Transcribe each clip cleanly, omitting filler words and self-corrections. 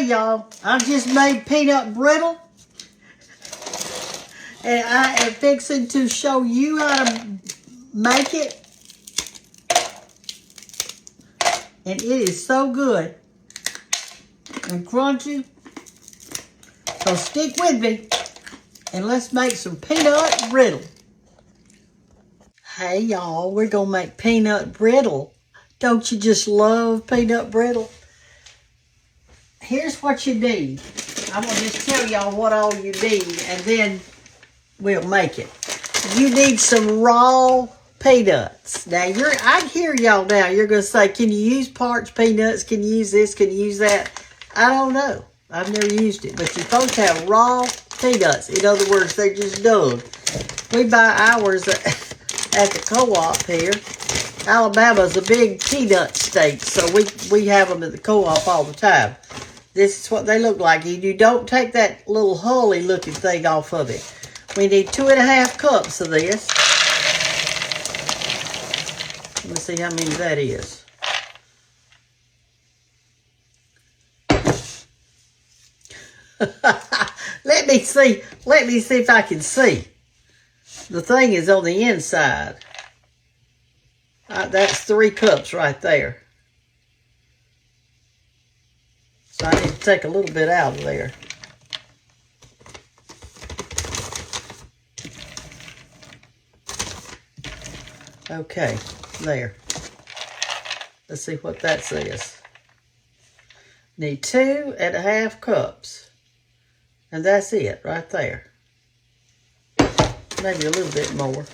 Okay, y'all, I just made peanut brittle. And I am fixing to show you how to make it. And it is so good and crunchy. So stick with me and let's make some peanut brittle. Hey y'all, we're gonna make peanut brittle. Don't you just love peanut brittle? Here's what you need. I'm gonna just tell y'all what all you need and then we'll make it. You need some raw peanuts. Now I hear y'all now. You're gonna say, can you use parched peanuts? Can you use this? Can you use that? I don't know. I've never used it, but you're supposed to have raw peanuts. In other words, they're just dug. We buy ours at the co-op here. Alabama's a big peanut state, so we have them at the co-op all the time. This is what they look like. You don't take that little hully looking thing off of it. We need 2.5 cups of this. Let me see how many that is. Let me see if I can see. The thing is on the inside. That's 3 cups right there. So I need to take a little bit out of there. Okay, there. Let's see what that says. Need 2.5 cups. And that's it right there. Maybe a little bit more.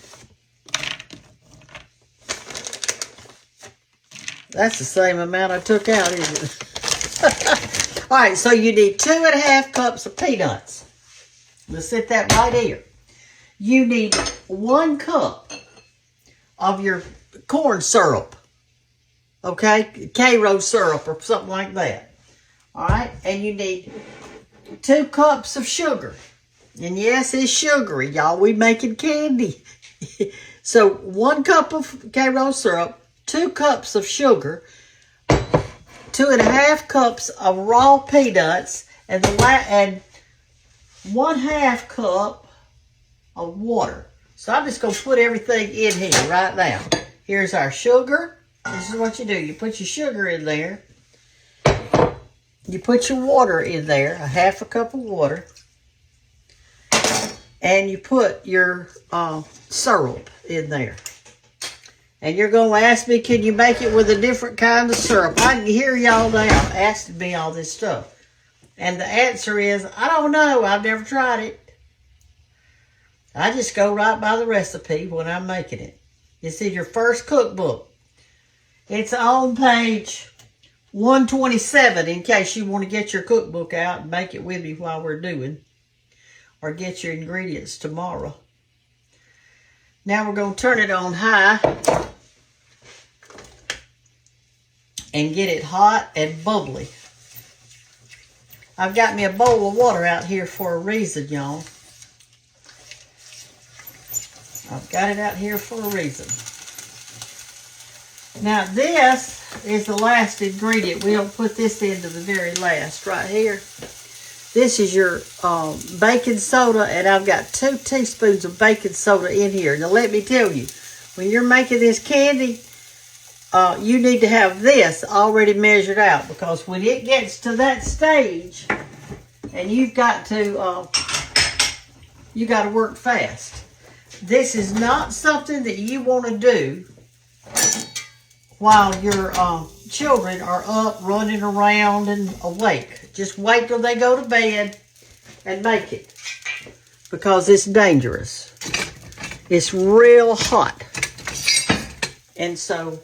That's the same amount I took out, isn't it? All right, so you need 2.5 cups of peanuts. Let's set that right here. You need 1 cup of your corn syrup. Okay? Karo syrup or something like that. All right? And you need 2 cups of sugar. And yes, it's sugary, y'all. We making candy. So 1 cup of Karo syrup, 2 cups of sugar, 2.5 cups of raw peanuts, and 1/2 cup of water. So I'm just going to put everything in here right now. Here's our sugar. This is what you do. You put your sugar in there. You put your water in there, 1/2 cup of water. And you put your syrup in there. And you're going to ask me, can you make it with a different kind of syrup? I can hear y'all now asking me all this stuff. And the answer is, I don't know. I've never tried it. I just go right by the recipe when I'm making it. It's in your first cookbook. It's on page 127 in case you want to get your cookbook out and make it with me while we're doing. Or get your ingredients tomorrow. Now we're going to turn it on high. And get it hot and bubbly. I've got me a bowl of water out here for a reason, y'all. I've got it out here for a reason. Now this is the last ingredient. We'll put this into the very last right here. This is your baking soda, and I've got 2 teaspoons of baking soda in here. Now let me tell you, when you're making this candy, you need to have this already measured out, because when it gets to that stage, and you've got to work fast. This is not something that you want to do while your children are up, running around, and awake. Just wait till they go to bed and make it, because it's dangerous. It's real hot. And so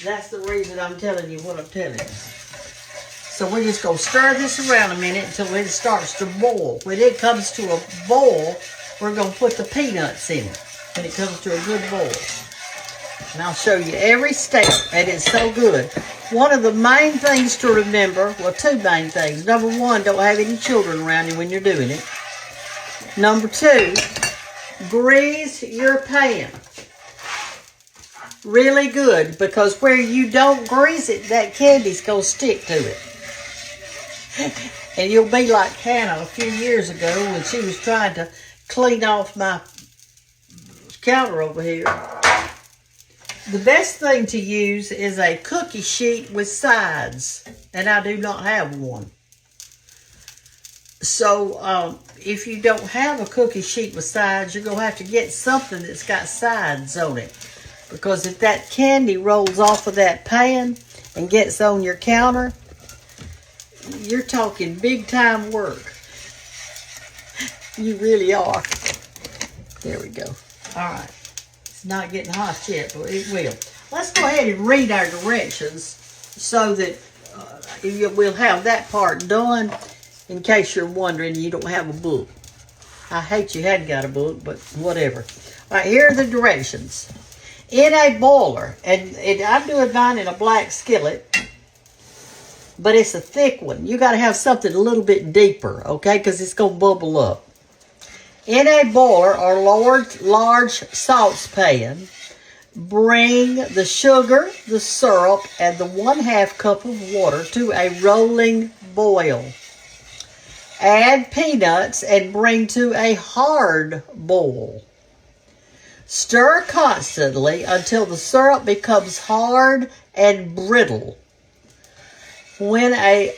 that's the reason I'm telling you what I'm telling you. So we're just going to stir this around a minute until it starts to boil. When it comes to a boil, we're going to put the peanuts in it. When it comes to a good boil. And I'll show you every step. And it's so good. One of the main things to remember, well, 2 main things. Number 1, don't have any children around you when you're doing it. Number 2, grease your pan. Really good, because where you don't grease it, that candy's going to stick to it. And you'll be like Hannah a few years ago when she was trying to clean off my counter over here. The best thing to use is a cookie sheet with sides, and I do not have one. So if you don't have a cookie sheet with sides, you're going to have to get something that's got sides on it. Because if that candy rolls off of that pan and gets on your counter, you're talking big time work. You really are. There we go. All right. It's not getting hot yet, but it will. Let's go ahead and read our directions so that we'll have that part done in case you're wondering you don't have a book. I hate you hadn't got a book, but whatever. All right, here are the directions. In a boiler, and I'm doing mine in a black skillet, but it's a thick one. You got to have something a little bit deeper, okay, because it's going to bubble up. In a boiler or large saucepan, bring the sugar, the syrup, and the 1/2 cup of water to a rolling boil. Add peanuts and bring to a hard boil. Stir constantly until the syrup becomes hard and brittle. When a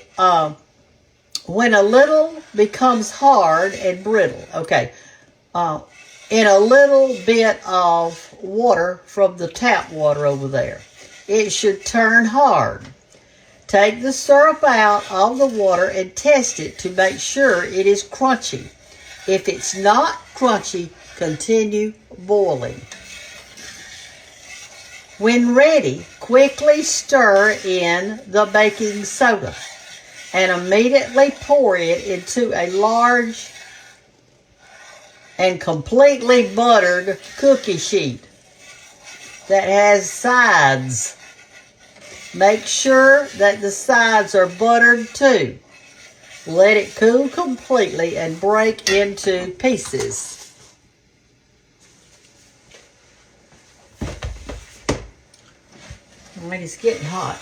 little becomes hard and brittle, okay, in a little bit of water from the tap water over there, it should turn hard. Take the syrup out of the water and test it to make sure it is crunchy. If it's not crunchy, continue boiling. When ready, quickly stir in the baking soda and immediately pour it into a large and completely buttered cookie sheet that has sides. Make sure that the sides are buttered too. Let it cool completely and break into pieces. All right, it's getting hot.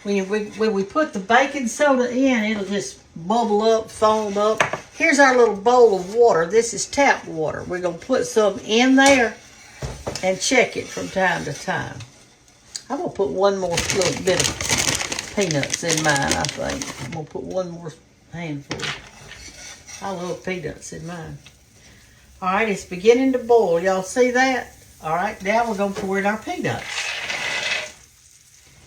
When we put the baking soda in, it'll just bubble up, foam up. Here's our little bowl of water. This is tap water. We're going to put some in there and check it from time to time. I'm going to put one more little bit of peanuts in mine, I think. I'm going to put one more handful. I love peanuts in mine. All right, it's beginning to boil. Y'all see that? All right, now we're going to pour in our peanuts.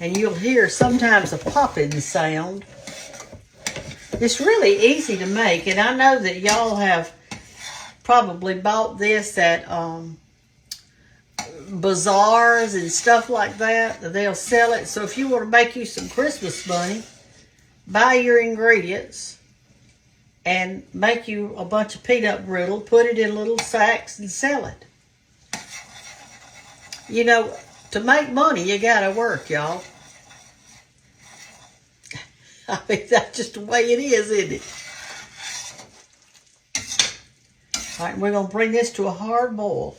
And you'll hear sometimes a popping sound. It's really easy to make, and I know that y'all have probably bought this at bazaars and stuff like that. They'll sell it. So if you want to make you some Christmas money, buy your ingredients and make you a bunch of peanut brittle, put it in little sacks and sell it. You know, to make money, you gotta work, y'all. I mean, that's just the way it is, isn't it? All right, we're gonna bring this to a hard boil.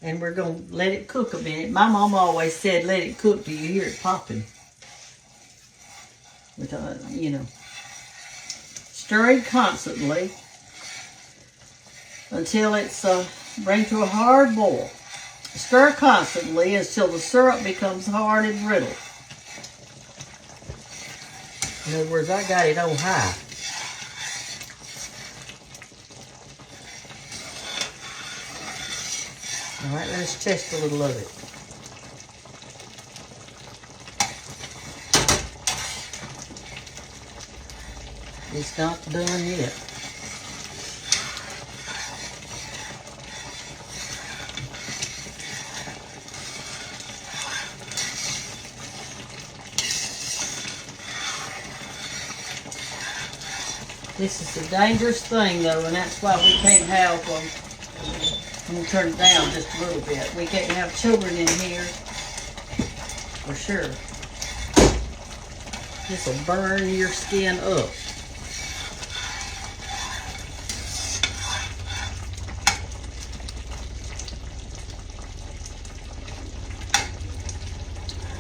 And we're gonna let it cook a minute. My mom always said, let it cook till you hear it popping. With, you know, stirring constantly until it's bring to a hard boil. Stir constantly until the syrup becomes hard and brittle. In other words, I got it on high. All right, let's test a little of it. It's not done yet. This is a dangerous thing, though, and that's why we can't have I'm going to turn it down just a little bit. We can't have children in here, for sure. This will burn your skin up.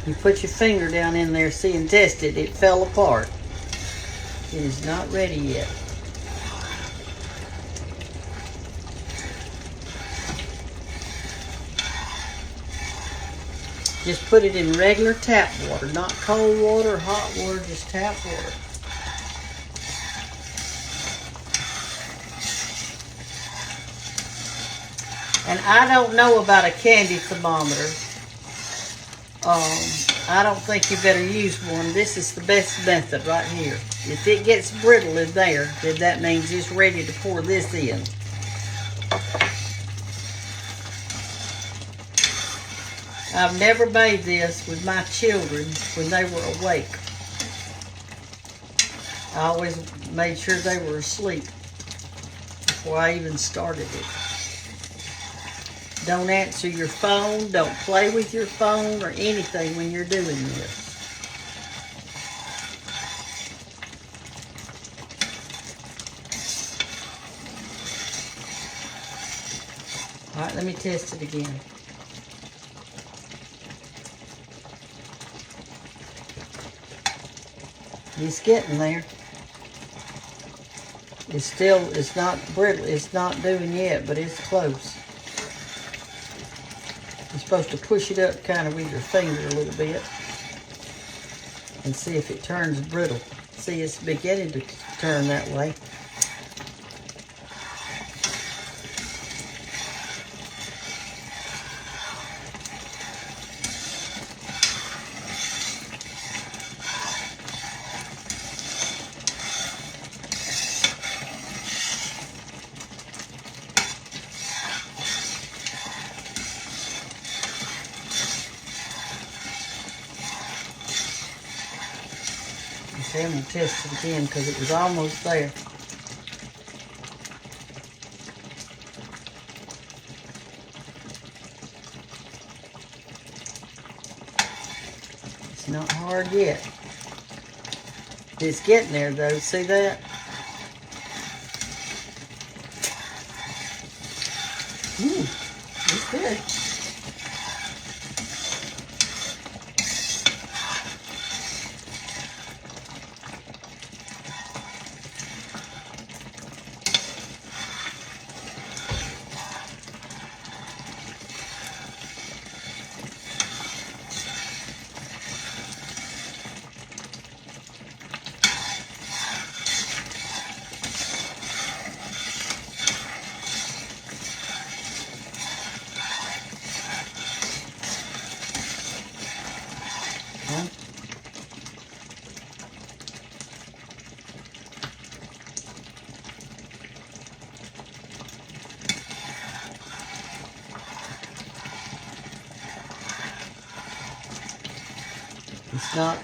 You put your finger down in there, see, and test it. It fell apart. It is not ready yet. Just put it in regular tap water, not cold water or hot water, just tap water. And I don't know about a candy thermometer. I don't think you better use one. This is the best method right here. If it gets brittle in there, then that means it's ready to pour this in. I've never made this with my children when they were awake. I always made sure they were asleep before I even started it. Don't answer your phone. Don't play with your phone or anything when you're doing this. All right, let me test it again. It's getting there. It's not brittle. It's not doing yet, but it's close. You're supposed to push it up kind of with your finger a little bit and see if it turns brittle. See, it's beginning to turn that way. Okay, I'm going to test it again because it was almost there. It's not hard yet. It's getting there though, see that? It's good.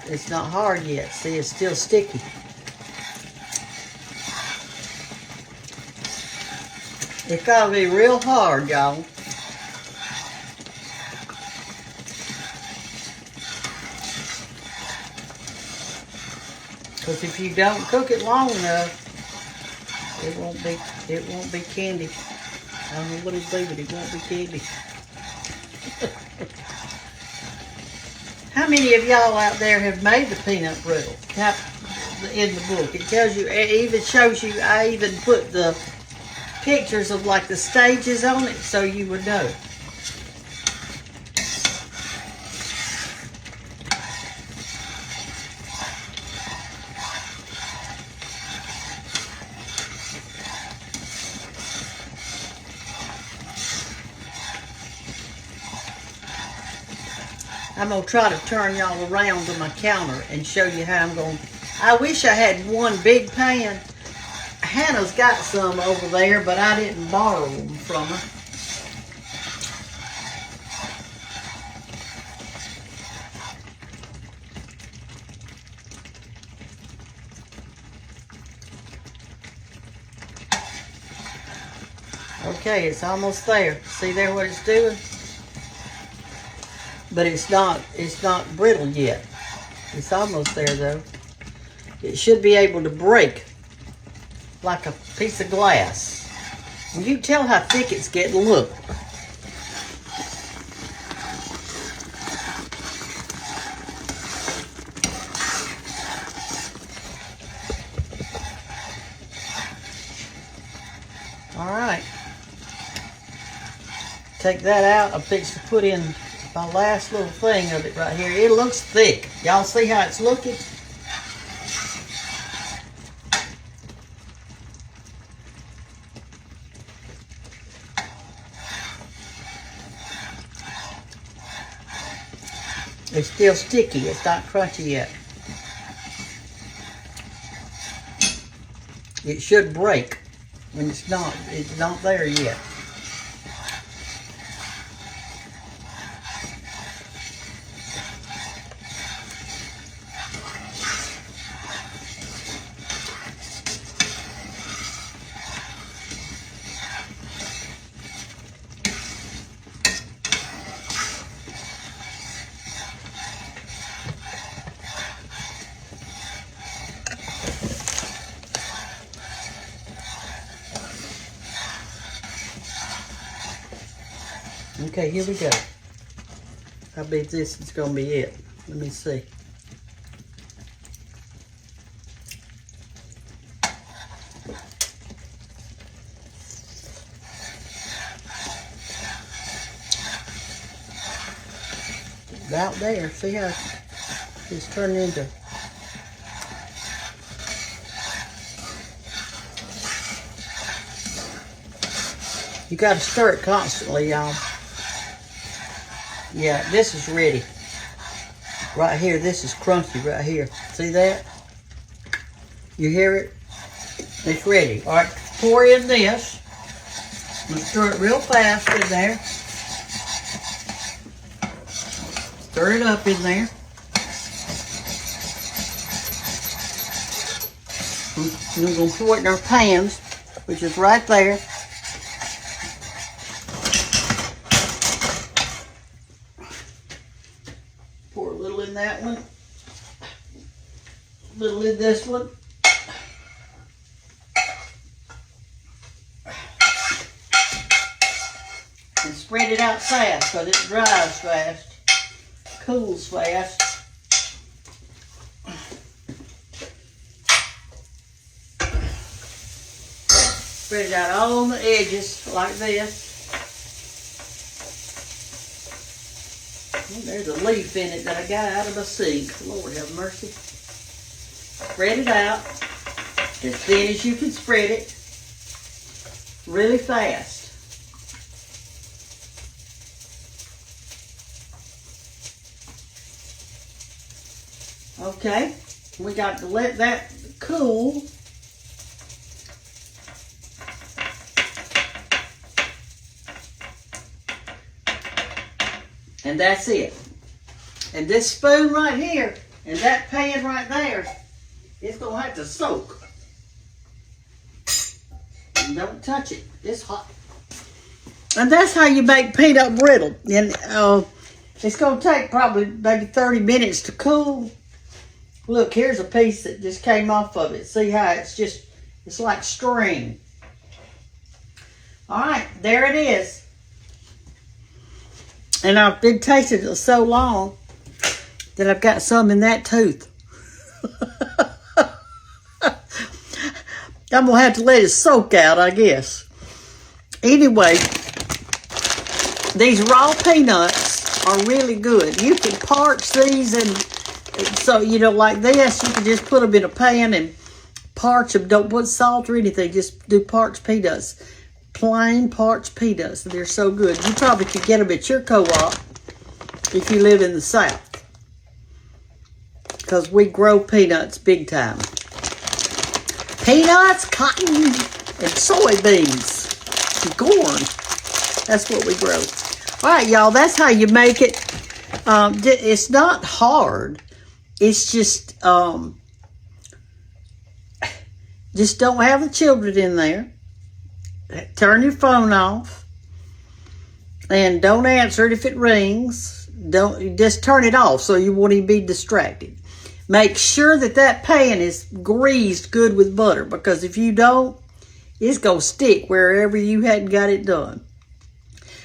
It's not hard yet. See, it's still sticky. It's gotta be real hard, y'all. Because if you don't cook it long enough, it won't be candy. I don't know what it'll be, but it won't be candy. How many of y'all out there have made the peanut brittle? In the book, it tells you, it even shows you, I even put the pictures of like the stages on it so you would know. I'm going to try to turn y'all around to my counter and show you how I'm going to... I wish I had one big pan. Hannah's got some over there, but I didn't borrow them from her. Okay, it's almost there. See there what it's doing? But it's not brittle yet. It's almost there though. It should be able to break like a piece of glass. And you can tell how thick it's getting. Look. take that out. I'm fixing to put in my last little thing of it right here. It looks thick. Y'all see how it's looking? It's still sticky. It's not crunchy yet. It should break when it's not. It's not there yet. Okay, here we go. I bet this is going to be it. Let me see. About there. See how it's turning into... You got to stir it constantly, y'all. Yeah, this is ready. Right here, this is crunchy right here. See that? You hear it? It's ready. All right, pour in this. Stir it real fast in there. Stir it up in there. And we're going to pour it in our pans, which is right there. Pour a little in that one. A little in this one. And spread it out fast because it dries fast. Cools fast. Spread it out all on the edges like this. There's a leaf in it that I got out of my sink. Lord have mercy. Spread it out as thin as you can spread it. Really fast. Okay, we got to let that cool. And that's it. And this spoon right here and that pan right there, it's going to have to soak. And don't touch it. It's hot. And that's how you make peanut brittle. And it's going to take probably maybe 30 minutes to cool. Look, here's a piece that just came off of it. See how it's like string. All right, there it is. And I've been tasting it so long that I've got some in that tooth. I'm going to have to let it soak out, I guess. Anyway, these raw peanuts are really good. You can parch these, and so, you know, like this, you can just put them in a pan and parch them. Don't put salt or anything. Just do parched peanuts. Plain parched peanuts. They're so good. You probably could get them at your co-op if you live in the South. Because we grow peanuts big time. Peanuts, cotton, and soybeans. And corn. That's what we grow. All right, y'all. That's how you make it. It's not hard. It's just don't have the children in there. Turn your phone off and don't answer it if it rings. Just turn it off so you won't even be distracted. Make sure that pan is greased good with butter, because if you don't, it's going to stick wherever you hadn't got it done.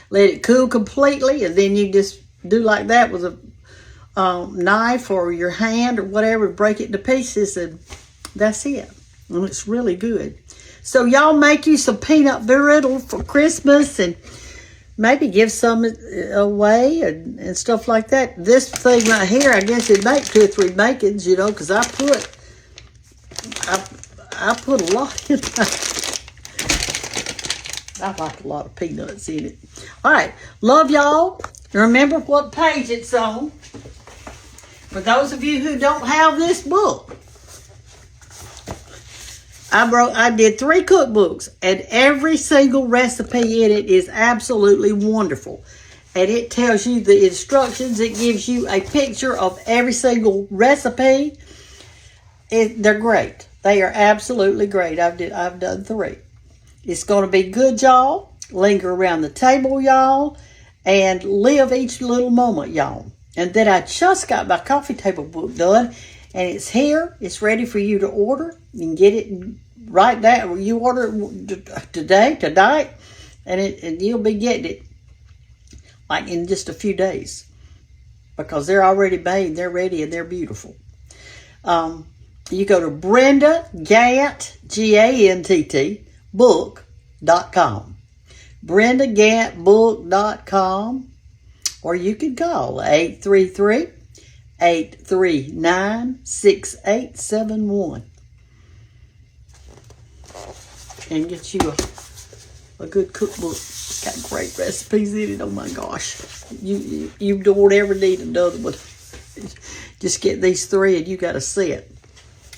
Let it cool completely, and then you just do like that with a knife or your hand or whatever, break it into pieces, and that's it. And it's really good. So y'all make you some peanut brittle for Christmas, and maybe give some away and stuff like that. This thing right here, I guess it'd make 2 or 3 makings, you know, because I put a lot in that. I like a lot of peanuts in it. All right. Love y'all. Remember what page it's on. For those of you who don't have this book, I did 3 cookbooks, and every single recipe in it is absolutely wonderful. And it tells you the instructions. It gives you a picture of every single recipe. They're great. They are absolutely great. I've done 3. It's going to be good, y'all. Linger around the table, y'all, and live each little moment, y'all. And then I just got my coffee table book done, and it's here. It's ready for you to order. You can get it right now. You order it tonight, and you'll be getting it like in just a few days, because they're already made. They're ready, and they're beautiful. You go to Brenda Gantt, Gantt, book.com. BrendaGanttBook.com. Or you can call 833-839-6871 and get you a good cookbook. It's got great recipes in it. Oh my gosh. You don't ever need another one. Just get these 3 and you got a set.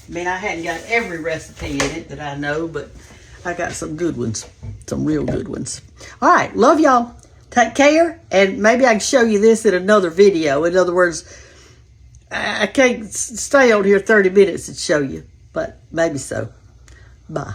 I mean, I hadn't got every recipe in it that I know, but I got some good ones. Some real good ones. All right. Love y'all. Take care, and maybe I can show you this in another video. In other words, I can't stay on here 30 minutes and show you, but maybe so. Bye.